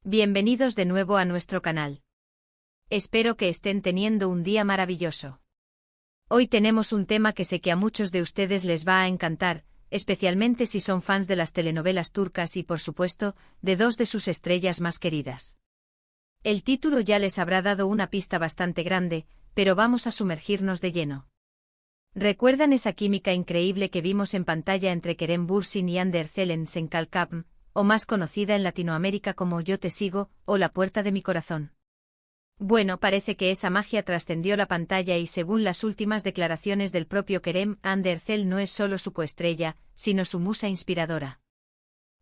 Bienvenidos de nuevo a nuestro canal. Espero que estén teniendo un día maravilloso. Hoy tenemos un tema que sé que a muchos de ustedes les va a encantar, especialmente si son fans de las telenovelas turcas y, por supuesto, de dos de sus estrellas más queridas. El título ya les habrá dado una pista bastante grande, pero vamos a sumergirnos de lleno. ¿Recuerdan esa química increíble que vimos en pantalla entre Kerem Bürsin y Hande Erçel en Sen Kalkam, o más conocida en Latinoamérica como Yo te sigo, o La puerta de mi corazón? Bueno, parece que esa magia trascendió la pantalla y según las últimas declaraciones del propio Kerem, Hande Erçel no es solo su coestrella, sino su musa inspiradora.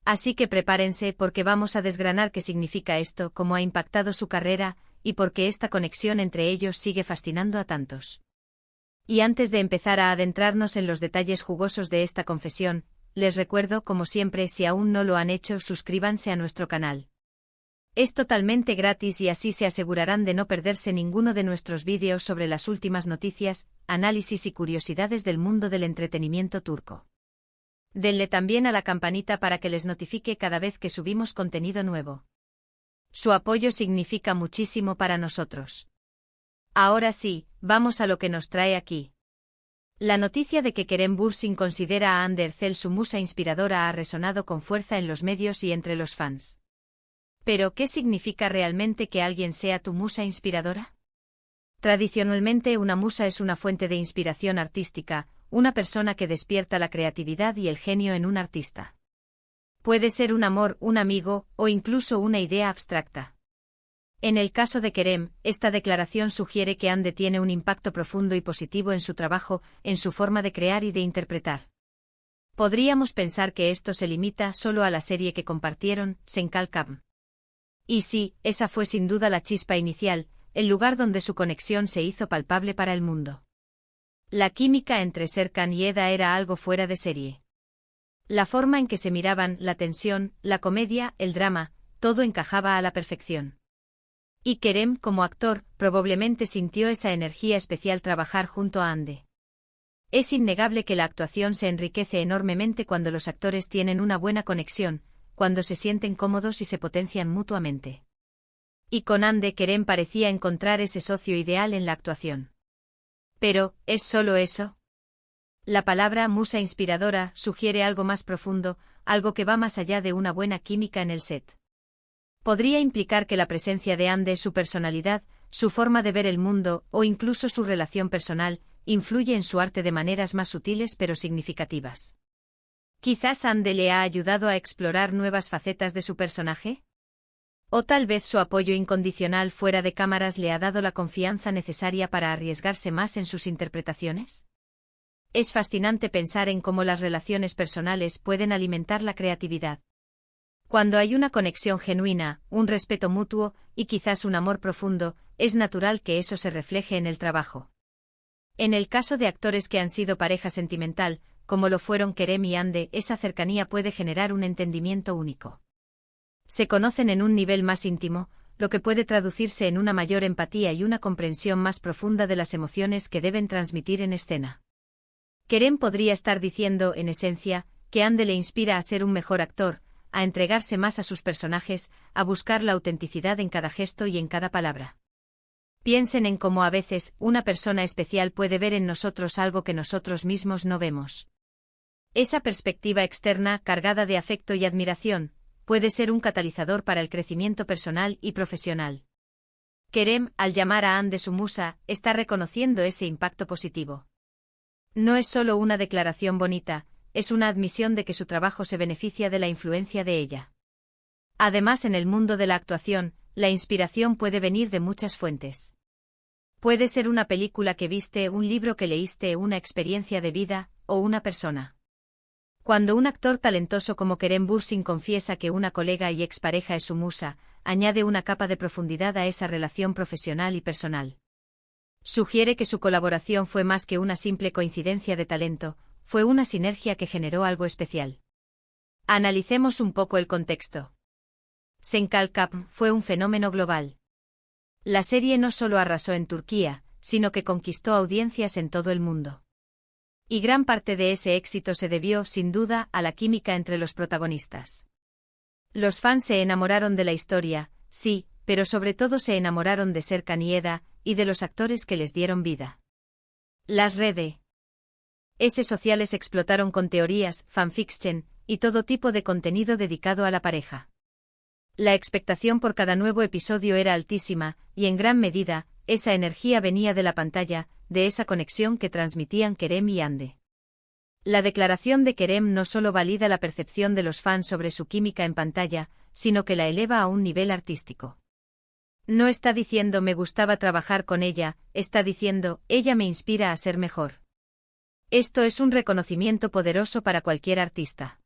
Así que prepárense porque vamos a desgranar qué significa esto, cómo ha impactado su carrera, y por qué esta conexión entre ellos sigue fascinando a tantos. Y antes de empezar a adentrarnos en los detalles jugosos de esta confesión, les recuerdo, como siempre, si aún no lo han hecho, suscríbanse a nuestro canal. Es totalmente gratis y así se asegurarán de no perderse ninguno de nuestros vídeos sobre las últimas noticias, análisis y curiosidades del mundo del entretenimiento turco. Denle también a la campanita para que les notifique cada vez que subimos contenido nuevo. Su apoyo significa muchísimo para nosotros. Ahora sí, vamos a lo que nos trae aquí. La noticia de que Kerem Bürsin considera a Hande Erçel su musa inspiradora ha resonado con fuerza en los medios y entre los fans. ¿Pero qué significa realmente que alguien sea tu musa inspiradora? Tradicionalmente, una musa es una fuente de inspiración artística, una persona que despierta la creatividad y el genio en un artista. Puede ser un amor, un amigo, o incluso una idea abstracta. En el caso de Kerem, esta declaración sugiere que Hande tiene un impacto profundo y positivo en su trabajo, en su forma de crear y de interpretar. Podríamos pensar que esto se limita solo a la serie que compartieron, Sen Kalkam. Y sí, esa fue sin duda la chispa inicial, el lugar donde su conexión se hizo palpable para el mundo. La química entre Serkan y Eda era algo fuera de serie. La forma en que se miraban, la tensión, la comedia, el drama, todo encajaba a la perfección. Y Kerem, como actor, probablemente sintió esa energía especial trabajar junto a Hande. Es innegable que la actuación se enriquece enormemente cuando los actores tienen una buena conexión, cuando se sienten cómodos y se potencian mutuamente. Y con Hande, Kerem parecía encontrar ese socio ideal en la actuación. Pero, ¿es solo eso? La palabra musa inspiradora sugiere algo más profundo, algo que va más allá de una buena química en el set. Podría implicar que la presencia de Hande, su personalidad, su forma de ver el mundo, o incluso su relación personal, influye en su arte de maneras más sutiles pero significativas. ¿Quizás Hande le ha ayudado a explorar nuevas facetas de su personaje? ¿O tal vez su apoyo incondicional fuera de cámaras le ha dado la confianza necesaria para arriesgarse más en sus interpretaciones? Es fascinante pensar en cómo las relaciones personales pueden alimentar la creatividad. Cuando hay una conexión genuina, un respeto mutuo, y quizás un amor profundo, es natural que eso se refleje en el trabajo. En el caso de actores que han sido pareja sentimental, como lo fueron Kerem y Hande, esa cercanía puede generar un entendimiento único. Se conocen en un nivel más íntimo, lo que puede traducirse en una mayor empatía y una comprensión más profunda de las emociones que deben transmitir en escena. Kerem podría estar diciendo, en esencia, que Hande le inspira a ser un mejor actor, a entregarse más a sus personajes, a buscar la autenticidad en cada gesto y en cada palabra. Piensen en cómo a veces una persona especial puede ver en nosotros algo que nosotros mismos no vemos. Esa perspectiva externa, cargada de afecto y admiración, puede ser un catalizador para el crecimiento personal y profesional. Kerem, al llamar a Hande su musa, está reconociendo ese impacto positivo. No es solo una declaración bonita, es una admisión de que su trabajo se beneficia de la influencia de ella. Además, en el mundo de la actuación, la inspiración puede venir de muchas fuentes. Puede ser una película que viste, un libro que leíste, una experiencia de vida, o una persona. Cuando un actor talentoso como Kerem Bürsin confiesa que una colega y expareja es su musa, añade una capa de profundidad a esa relación profesional y personal. Sugiere que su colaboración fue más que una simple coincidencia de talento, fue una sinergia que generó algo especial. Analicemos un poco el contexto. Sen Kalkam fue un fenómeno global. La serie no solo arrasó en Turquía, sino que conquistó audiencias en todo el mundo. Y gran parte de ese éxito se debió, sin duda, a la química entre los protagonistas. Los fans se enamoraron de la historia, sí, pero sobre todo se enamoraron de Serkan y Eda, y de los actores que les dieron vida. Las redes sociales explotaron con teorías, fanfiction, y todo tipo de contenido dedicado a la pareja. La expectación por cada nuevo episodio era altísima, y en gran medida, esa energía venía de la pantalla, de esa conexión que transmitían Kerem y Hande. La declaración de Kerem no solo valida la percepción de los fans sobre su química en pantalla, sino que la eleva a un nivel artístico. No está diciendo me gustaba trabajar con ella, está diciendo, ella me inspira a ser mejor. Esto es un reconocimiento poderoso para cualquier artista.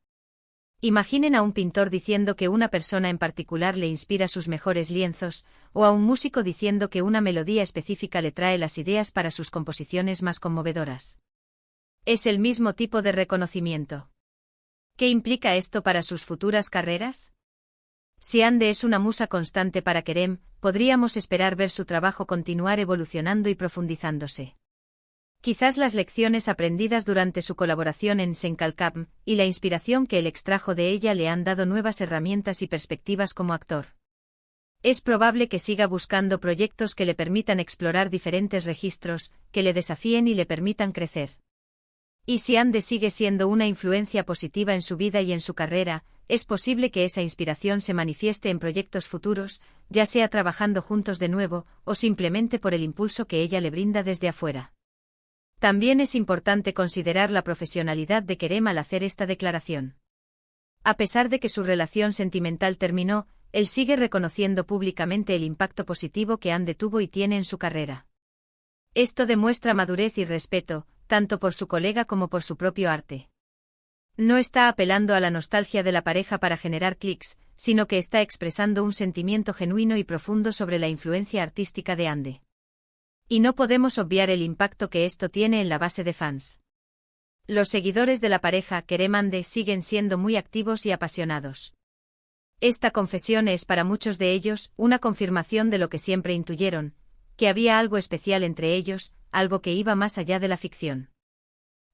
Imaginen a un pintor diciendo que una persona en particular le inspira sus mejores lienzos, o a un músico diciendo que una melodía específica le trae las ideas para sus composiciones más conmovedoras. Es el mismo tipo de reconocimiento. ¿Qué implica esto para sus futuras carreras? Si Hande es una musa constante para Kerem, podríamos esperar ver su trabajo continuar evolucionando y profundizándose. Quizás las lecciones aprendidas durante su colaboración en Senkalkam y la inspiración que él extrajo de ella le han dado nuevas herramientas y perspectivas como actor. Es probable que siga buscando proyectos que le permitan explorar diferentes registros, que le desafíen y le permitan crecer. Y si Hande sigue siendo una influencia positiva en su vida y en su carrera, es posible que esa inspiración se manifieste en proyectos futuros, ya sea trabajando juntos de nuevo, o simplemente por el impulso que ella le brinda desde afuera. También es importante considerar la profesionalidad de Kerem al hacer esta declaración. A pesar de que su relación sentimental terminó, él sigue reconociendo públicamente el impacto positivo que Hande tuvo y tiene en su carrera. Esto demuestra madurez y respeto, tanto por su colega como por su propio arte. No está apelando a la nostalgia de la pareja para generar clics, sino que está expresando un sentimiento genuino y profundo sobre la influencia artística de Hande. Y no podemos obviar el impacto que esto tiene en la base de fans. Los seguidores de la pareja Kerem-Hande siguen siendo muy activos y apasionados. Esta confesión es para muchos de ellos una confirmación de lo que siempre intuyeron, que había algo especial entre ellos, algo que iba más allá de la ficción.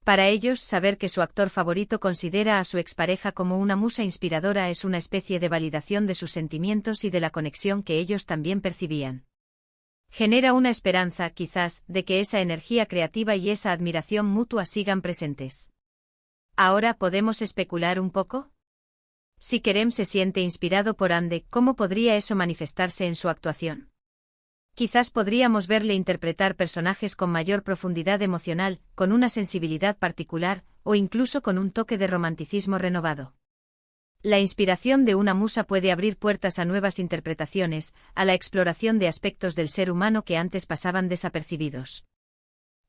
Para ellos, saber que su actor favorito considera a su expareja como una musa inspiradora es una especie de validación de sus sentimientos y de la conexión que ellos también percibían. Genera una esperanza, quizás, de que esa energía creativa y esa admiración mutua sigan presentes. ¿Ahora podemos especular un poco? Si Kerem se siente inspirado por Hande, ¿cómo podría eso manifestarse en su actuación? Quizás podríamos verle interpretar personajes con mayor profundidad emocional, con una sensibilidad particular, o incluso con un toque de romanticismo renovado. La inspiración de una musa puede abrir puertas a nuevas interpretaciones, a la exploración de aspectos del ser humano que antes pasaban desapercibidos.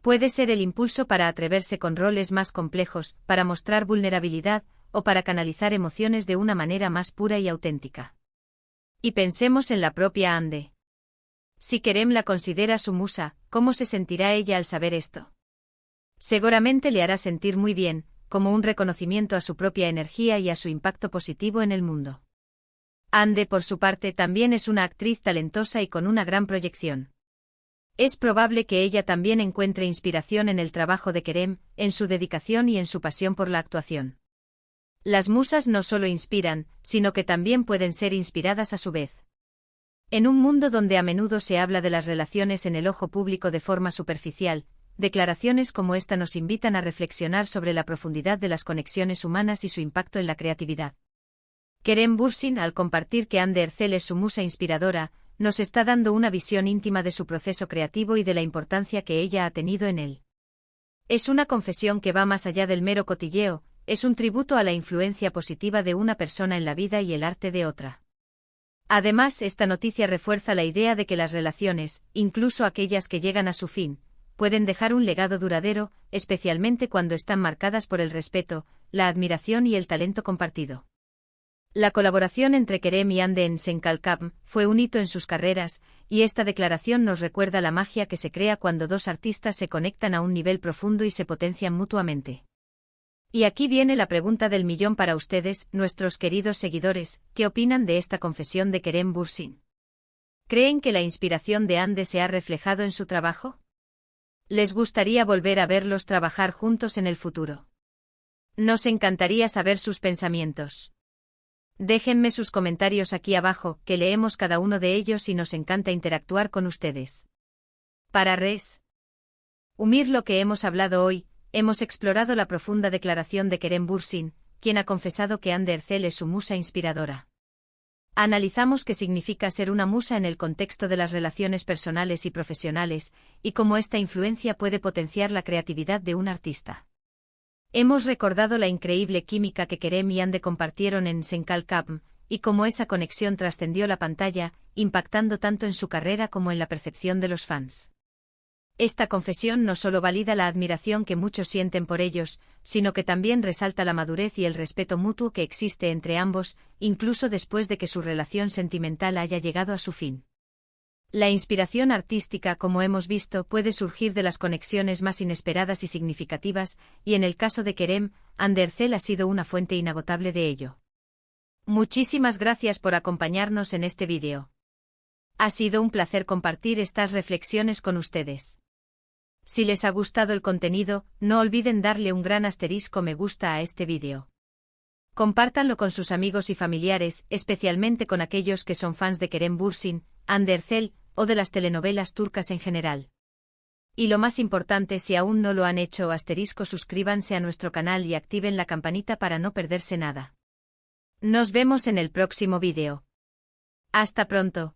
Puede ser el impulso para atreverse con roles más complejos, para mostrar vulnerabilidad, o para canalizar emociones de una manera más pura y auténtica. Y pensemos en la propia Hande. Si Kerem la considera su musa, ¿cómo se sentirá ella al saber esto? Seguramente le hará sentir muy bien, como un reconocimiento a su propia energía y a su impacto positivo en el mundo. Hande, por su parte, también es una actriz talentosa y con una gran proyección. Es probable que ella también encuentre inspiración en el trabajo de Kerem, en su dedicación y en su pasión por la actuación. Las musas no solo inspiran, sino que también pueden ser inspiradas a su vez. En un mundo donde a menudo se habla de las relaciones en el ojo público de forma superficial, declaraciones como esta nos invitan a reflexionar sobre la profundidad de las conexiones humanas y su impacto en la creatividad. Kerem Bürsin, al compartir que Hande Erçel es su musa inspiradora, nos está dando una visión íntima de su proceso creativo y de la importancia que ella ha tenido en él. Es una confesión que va más allá del mero cotilleo, es un tributo a la influencia positiva de una persona en la vida y el arte de otra. Además, esta noticia refuerza la idea de que las relaciones, incluso aquellas que llegan a su fin, pueden dejar un legado duradero, especialmente cuando están marcadas por el respeto, la admiración y el talento compartido. La colaboración entre Kerem y Hande en Senkalkam fue un hito en sus carreras, y esta declaración nos recuerda la magia que se crea cuando dos artistas se conectan a un nivel profundo y se potencian mutuamente. Y aquí viene la pregunta del millón para ustedes, nuestros queridos seguidores, ¿qué opinan de esta confesión de Kerem Bürsin? ¿Creen que la inspiración de Hande se ha reflejado en su trabajo? ¿Les gustaría volver a verlos trabajar juntos en el futuro? Nos encantaría saber sus pensamientos. Déjenme sus comentarios aquí abajo, que leemos cada uno de ellos y nos encanta interactuar con ustedes. Para resumir lo que hemos hablado hoy, hemos explorado la profunda declaración de Kerem Bürsin, quien ha confesado que Hande Erçel es su musa inspiradora. Analizamos qué significa ser una musa en el contexto de las relaciones personales y profesionales, y cómo esta influencia puede potenciar la creatividad de un artista. Hemos recordado la increíble química que Kerem y Hande compartieron en Senkal Kapm, y cómo esa conexión trascendió la pantalla, impactando tanto en su carrera como en la percepción de los fans. Esta confesión no solo valida la admiración que muchos sienten por ellos, sino que también resalta la madurez y el respeto mutuo que existe entre ambos, incluso después de que su relación sentimental haya llegado a su fin. La inspiración artística, como hemos visto, puede surgir de las conexiones más inesperadas y significativas, y en el caso de Kerem, Hande Erçel ha sido una fuente inagotable de ello. Muchísimas gracias por acompañarnos en este vídeo. Ha sido un placer compartir estas reflexiones con ustedes. Si les ha gustado el contenido, no olviden darle un gran asterisco me gusta a este vídeo. Compártanlo con sus amigos y familiares, especialmente con aquellos que son fans de Kerem Bürsin, Hande Erçel, o de las telenovelas turcas en general. Y lo más importante, si aún no lo han hecho, suscríbanse a nuestro canal y activen la campanita para no perderse nada. Nos vemos en el próximo vídeo. Hasta pronto.